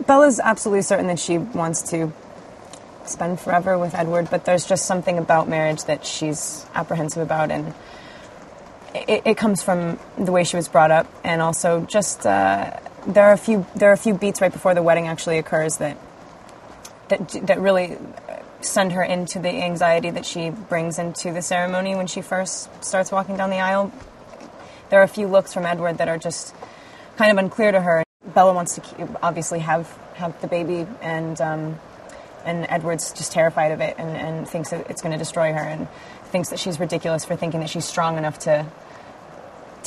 Bella's absolutely certain that she wants to spend forever with Edward, but there's just something about marriage that she's apprehensive about, and it comes from the way she was brought up, and also just there are a few beats right before the wedding actually occurs that really send her into the anxiety that she brings into the ceremony when she first starts walking down the aisle. There are a few looks from Edward that are just kind of unclear to her. Bella wants to obviously have the baby, and Edward's just terrified of it and thinks that it's going to destroy her, and thinks that she's ridiculous for thinking that she's strong enough to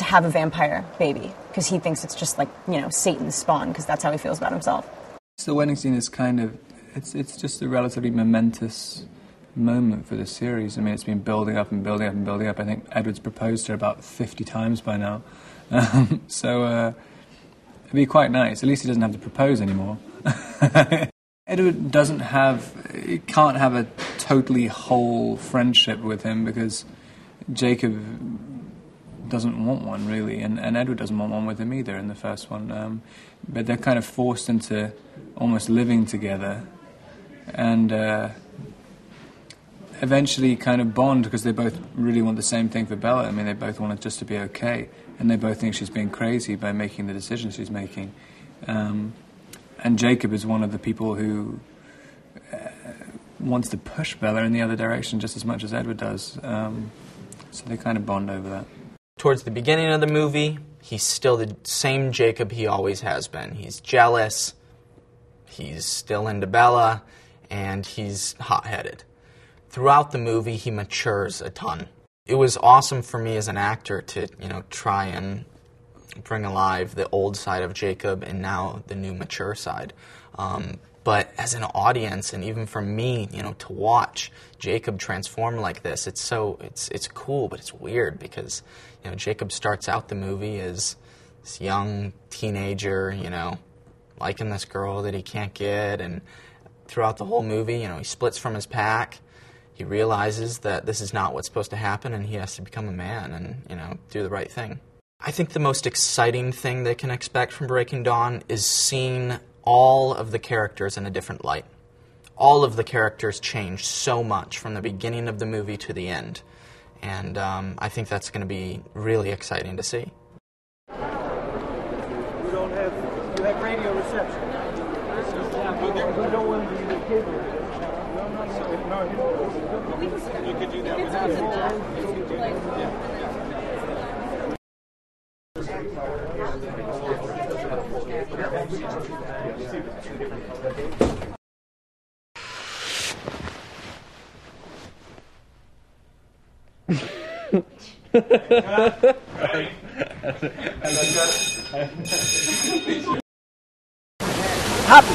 have a vampire baby, because he thinks it's just like, Satan's spawn, because that's how he feels about himself. So the wedding scene is kind of, it's just a relatively momentous moment for the series. I mean, it's been building up and building up and building up. I think Edward's proposed to her about 50 times by now. So it'd be quite nice. At least he doesn't have to propose anymore. Edward can't have a totally whole friendship with him, because Jacob doesn't want one, really, and Edward doesn't want one with him either in the first one. But they're kind of forced into almost living together, and eventually kind of bond, because they both really want the same thing for Bella. I mean, they both want it just to be okay, and they both think she's being crazy by making the decisions she's making. And Jacob is one of the people who wants to push Bella in the other direction just as much as Edward does. So they kind of bond over that. Towards the beginning of the movie, he's still the same Jacob he always has been. He's jealous, he's still into Bella, and he's hot-headed. Throughout the movie, he matures a ton. It was awesome for me as an actor to, try and bring alive the old side of Jacob and now the new mature side. But as an audience, and even for me, to watch Jacob transform like this, it's cool, but it's weird, because Jacob starts out the movie as this young teenager, liking this girl that he can't get, and throughout the whole movie, he splits from his pack. He realizes that this is not what's supposed to happen, and he has to become a man and, do the right thing. I think the most exciting thing they can expect from Breaking Dawn is seeing all of the characters in a different light. All of the characters change so much from the beginning of the movie to the end. And I think that's going to be really exciting to see. You have radio reception. We don't want to be the cable. You could do that. Happy.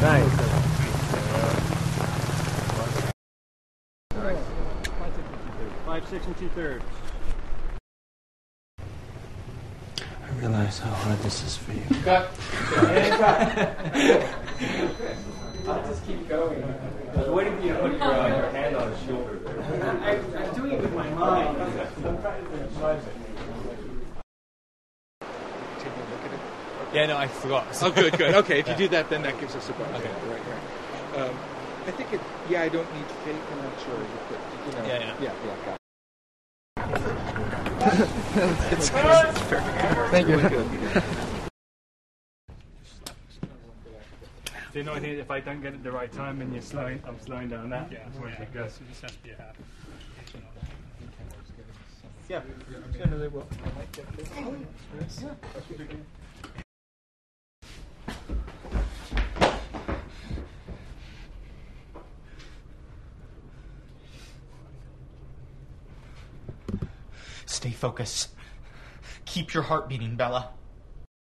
Nice. 5, 6 2/3. I realize how hard this is for you. Cut. I'll just keep going. I was waiting for you to put your hand on his shoulder there. I'm doing it with my mind. I'm trying to visualize it. Take a look at it. Yeah, no, I forgot. Oh, good. Okay, if you do that, then that gives us a bunch. Okay. Right. I think I don't need fake. I'm not sure. Yeah, got it. It's perfect. Thank you. So you know, if I don't get it at the right time and I'm slowing down that. Yeah, that's where it goes. So it just has to be a habit. Yeah, no, they will. I like that. Yeah. Stay focused. Keep your heart beating, Bella.